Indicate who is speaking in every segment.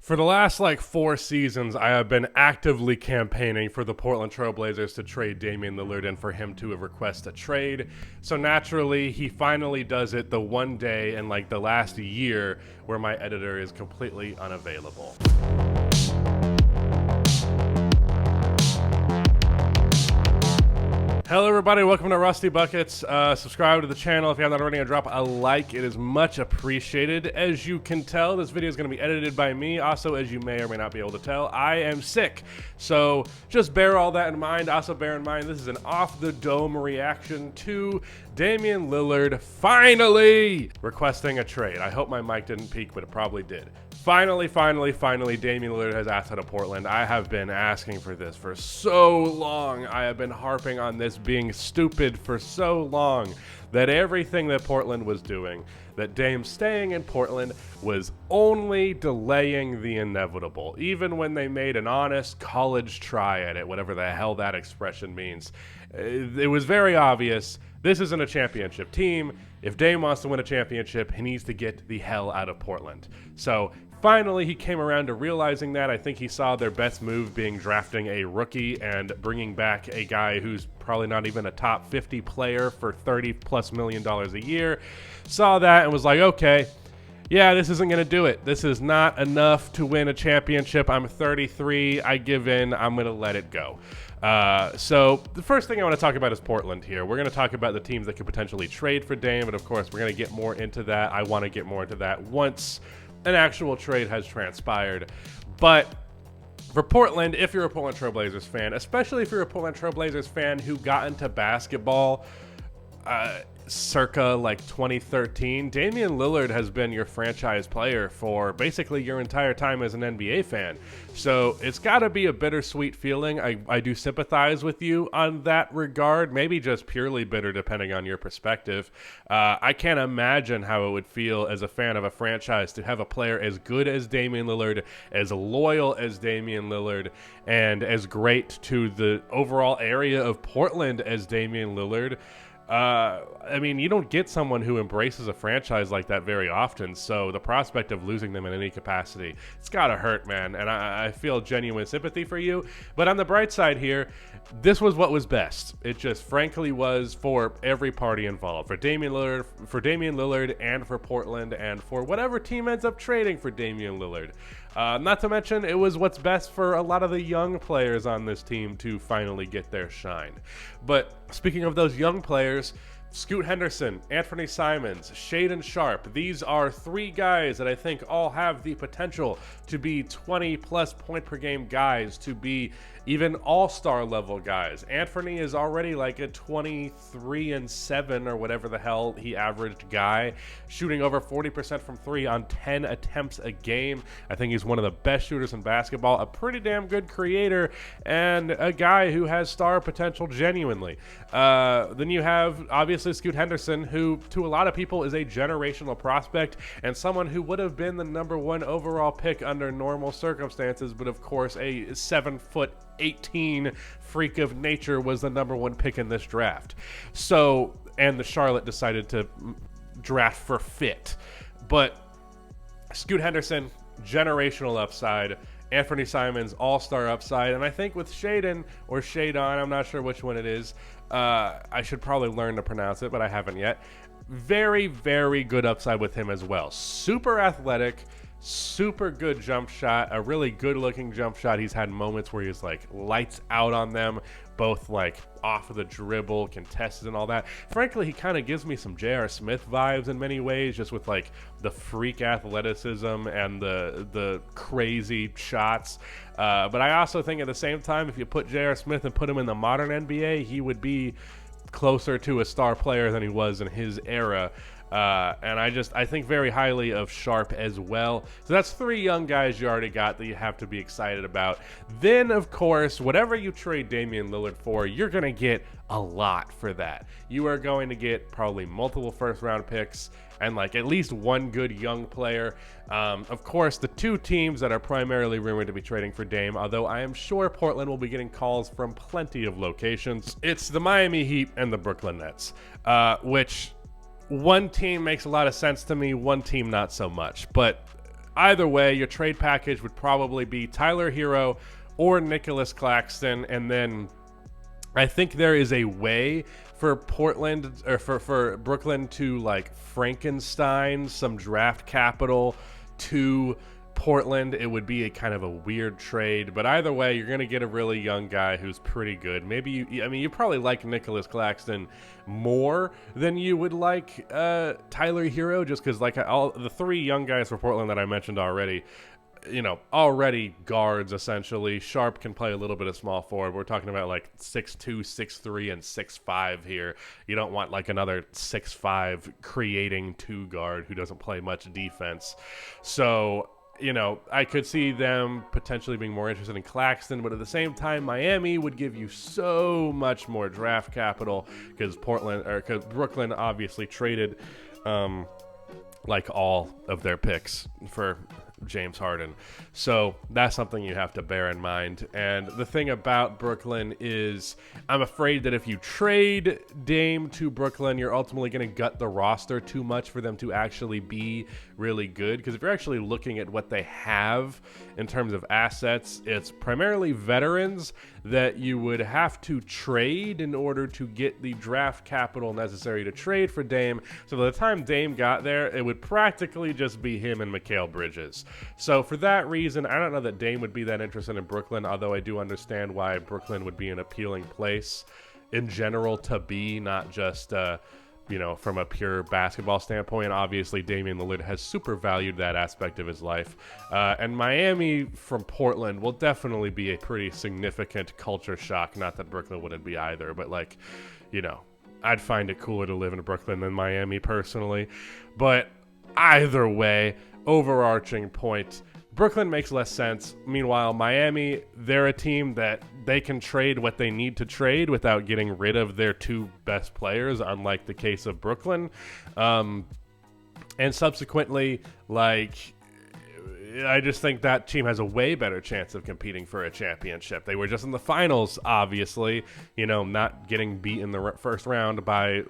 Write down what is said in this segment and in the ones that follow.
Speaker 1: For the last 4 seasons, I have been actively campaigning for the Portland Trail Blazers to trade Damian Lillard and for him to request a trade. So naturally, he finally does it the one day in the last year where my editor is completely unavailable. Hello everybody, welcome to Rusty Buckets. Subscribe to the channel if you haven't already, and drop a like. It is much appreciated. As you can tell, this video is going to be edited by me. Also, as you may or may not be able to tell, I am sick. So just bear all that in mind. Also bear in mind this is an off-the-dome reaction to Damian Lillard finally requesting a trade. I hope my mic didn't peak, but it probably did. Finally, Damian Lillard has asked out of Portland. I have been asking for this for so long. I have been harping on this being stupid for so long, that everything that Portland was doing, that Dame staying in Portland was only delaying the inevitable. Even when they made an honest college try at it, whatever the hell that expression means, it was very obvious this isn't a championship team. If Dame wants to win a championship, he needs to get the hell out of Portland. So finally, he came around to realizing that. I think he saw their best move being drafting a rookie and bringing back a guy who's probably not even a top 50 player for $30+ million a year. Saw that and was like, okay, yeah, this isn't going to do it. This is not enough to win a championship. I'm 33. I give in. I'm going to let it go. So the first thing I want to talk about is Portland here. We're going to talk about the teams that could potentially trade for Dame, and of course, we're going to get more into that. I want to get more into that once an actual trade has transpired. But for Portland, if you're a Portland Trail Blazers fan, especially if you're a Portland Trail Blazers fan who got into basketball circa 2013, Damian Lillard has been your franchise player for basically your entire time as an NBA fan. So it's got to be a bittersweet feeling. I do sympathize with you on that regard, maybe just purely bitter depending on your perspective. I can't imagine how it would feel as a fan of a franchise to have a player as good as Damian Lillard, as loyal as Damian Lillard, and as great to the overall area of Portland as Damian Lillard. I mean, you don't get someone who embraces a franchise like that very often, so the prospect of losing them in any capacity, it's gotta hurt, man, and I feel genuine sympathy for you. But on the bright side here, this was what was best. It just frankly was for every party involved, for Damian Lillard, and for Portland, and for whatever team ends up trading for Damian Lillard. Not to mention, it was what's best for a lot of the young players on this team to finally get their shine. But speaking of those young players, Scoot Henderson, Anthony Simons, Shaedon Sharpe, these are three guys that I think all have the potential to be 20+ point per game guys, to be even all-star level guys. Anthony is already like a 23-7 or whatever the hell he averaged guy, shooting over 40% from three on 10 attempts a game. I think he's one of the best shooters in basketball, a pretty damn good creator, and a guy who has star potential genuinely. Then you have, obviously, Scoot Henderson, who to a lot of people is a generational prospect and someone who would have been the #1 overall pick under normal circumstances, but of course a 7'18" freak of nature was the #1 pick in this draft. So, and the Charlotte decided to draft for fit. But Scoot Henderson, generational upside. Anthony Simons, all-star upside. And I think with Shaedon, or Shaedon, I'm not sure which one it is. I should probably learn to pronounce it, but I haven't yet. Very, very good upside with him as well. Super athletic, super good jump shot, a really good-looking jump shot. He's had moments where he's lights out on them, both off of the dribble, contested, and all that. Frankly, he kind of gives me some J.R. Smith vibes in many ways, just with the freak athleticism and the crazy shots. But I also think at the same time, if you put J.R. Smith and put him in the modern NBA, he would be closer to a star player than he was in his era. And I think very highly of Sharpe as well. So that's three young guys you already got that you have to be excited about. Then, of course, whatever you trade Damian Lillard for, you're going to get a lot for that. You are going to get probably multiple first-round picks and at least one good young player. Of course, the two teams that are primarily rumored to be trading for Dame, although I am sure Portland will be getting calls from plenty of locations, it's the Miami Heat and the Brooklyn Nets, which one team makes a lot of sense to me, one team not so much. But either way, your trade package would probably be Tyler Hero or Nicholas Claxton, and then I think there is a way for Portland or for Brooklyn to like Frankenstein some draft capital to Portland. It would be a kind of a weird trade, but either way, you're going to get a really young guy who's pretty good. Maybe you probably like Nicholas Claxton more than you would like Tyler Hero, just because like all the three young guys for Portland that I mentioned already, already guards essentially. Sharp can play a little bit of small forward. We're talking about like 6'2", 6'3", and 6'5" here. You don't want like another 6'5" creating two guard who doesn't play much defense. So, I could see them potentially being more interested in Claxton, but at the same time, Miami would give you so much more draft capital because Brooklyn obviously traded like all of their picks for James Harden. So that's something you have to bear in mind. And the thing about Brooklyn is I'm afraid that if you trade Dame to Brooklyn, you're ultimately going to gut the roster too much for them to actually be really good. Because if you're actually looking at what they have in terms of assets, it's primarily veterans that you would have to trade in order to get the draft capital necessary to trade for Dame. So by the time Dame got there, it would practically just be him and Mikal Bridges. So for that reason, I don't know that Dame would be that interested in Brooklyn, although I do understand why Brooklyn would be an appealing place in general to be, not just from a pure basketball standpoint. Obviously, Damian Lillard has super valued that aspect of his life. And Miami from Portland will definitely be a pretty significant culture shock. Not that Brooklyn wouldn't be either, but I'd find it cooler to live in Brooklyn than Miami personally. But either way, overarching point, Brooklyn makes less sense. Meanwhile, Miami, they're a team that they can trade what they need to trade without getting rid of their two best players, unlike the case of Brooklyn. And subsequently, I just think that team has a way better chance of competing for a championship. They were just in the finals, obviously, not getting beat in the first round by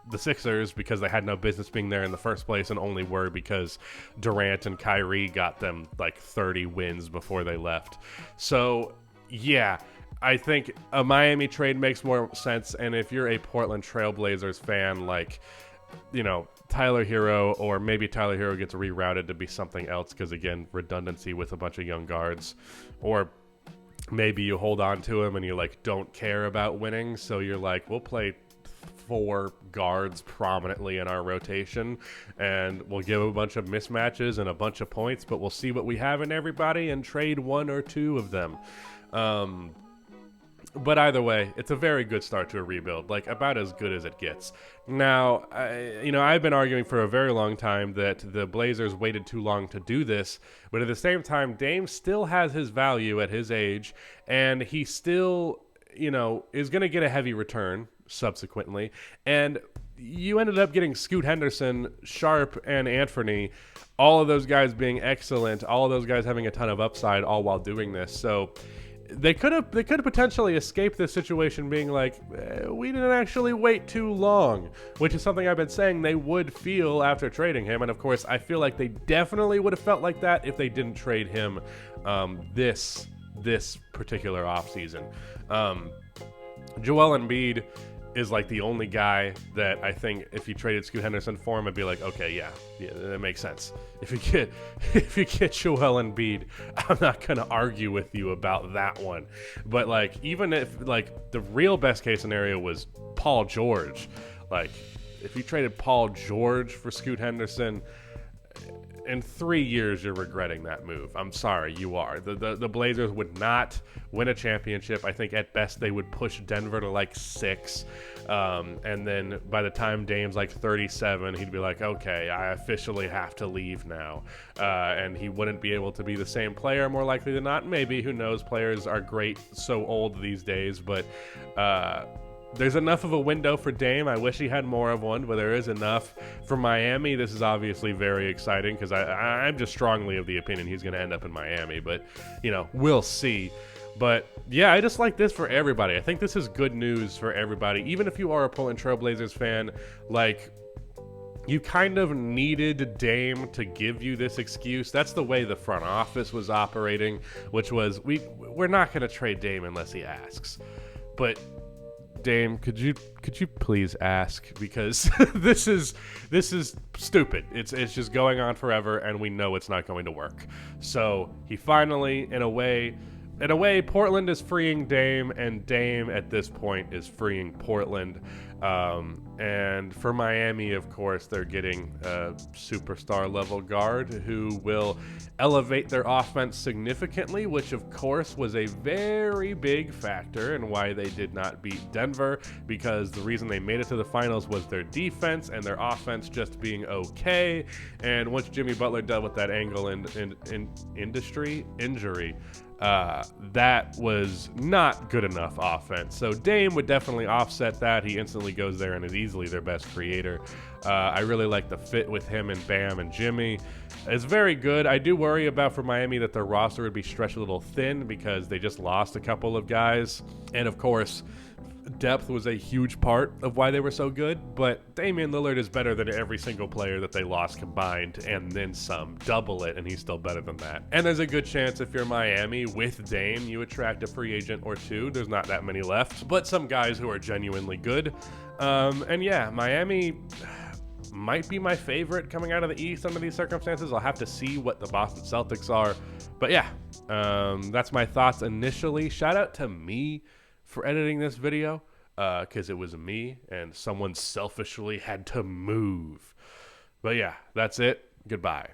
Speaker 1: the Sixers because they had no business being there in the first place and only were because Durant and Kyrie got them like 30 wins before they left. So, yeah, I think a Miami trade makes more sense. And if you're a Portland Trailblazers fan, Tyler Hero, or maybe Tyler Hero gets rerouted to be something else because, again, redundancy with a bunch of young guards, or maybe you hold on to him and you don't care about winning. So you're like, we'll play 4 guards prominently in our rotation and we'll give a bunch of mismatches and a bunch of points, but we'll see what we have in everybody and trade 1 or 2 of them. But either way, it's a very good start to a rebuild, about as good as it gets. Now, I've been arguing for a very long time that the Blazers waited too long to do this, but at the same time, Dame still has his value at his age, and he still, is going to get a heavy return subsequently. And you ended up getting Scoot Henderson, Sharp, and Anthony, all of those guys being excellent, all of those guys having a ton of upside, all while doing this. So they could have potentially escaped this situation being we didn't actually wait too long, which is something I've been saying they would feel after trading him. And of course, I feel like they definitely would have felt like that if they didn't trade him this particular offseason. Joel Embiid is the only guy that I think if you traded Scoot Henderson for him, I'd be like, okay, yeah, that makes sense. If you get Joel Embiid, I'm not gonna argue with you about that one. But even if the real best case scenario was Paul George, if you traded Paul George for Scoot Henderson, in 3 years, you're regretting that move. I'm sorry, you are. The Blazers would not win a championship. I think at best they would push Denver to 6. And then by the time Dame's 37, he'd be like, okay, I officially have to leave now. And he wouldn't be able to be the same player, more likely than not. Maybe, who knows? Players are great so old these days, but there's enough of a window for Dame. I wish he had more of one, but there is enough. For Miami, this is obviously very exciting because I'm just strongly of the opinion he's going to end up in Miami, but, we'll see. But, yeah, I just like this for everybody. I think this is good news for everybody. Even if you are a Portland Trailblazers fan, you kind of needed Dame to give you this excuse. That's the way the front office was operating, which was we're not going to trade Dame unless he asks. But Dame, could you please ask, because this is stupid. It's just going on forever, and we know it's not going to work. So he finally, in a way, Portland is freeing Dame, and Dame at this point is freeing Portland. And for Miami, of course, they're getting a superstar level guard who will elevate their offense significantly, which of course was a very big factor in why they did not beat Denver, because the reason they made it to the finals was their defense and their offense just being okay. And once Jimmy Butler dealt with that ankle injury, that was not good enough offense. So Dame would definitely offset that. He instantly goes there and is easily their best creator. I really like the fit with him and Bam and Jimmy. It's very good. I do worry about for Miami that their roster would be stretched a little thin because they just lost a couple of guys. And of course, depth was a huge part of why they were so good, but Damian Lillard is better than every single player that they lost combined, and then some. Double it, and he's still better than that. And there's a good chance if you're Miami with Dame, you attract a free agent or two. There's not that many left, but some guys who are genuinely good. And yeah, Miami might be my favorite coming out of the East under these circumstances. I'll have to see what the Boston Celtics are. But yeah, that's my thoughts initially. Shout out to me for editing this video, because it was me and someone selfishly had to move. But yeah, that's it. Goodbye.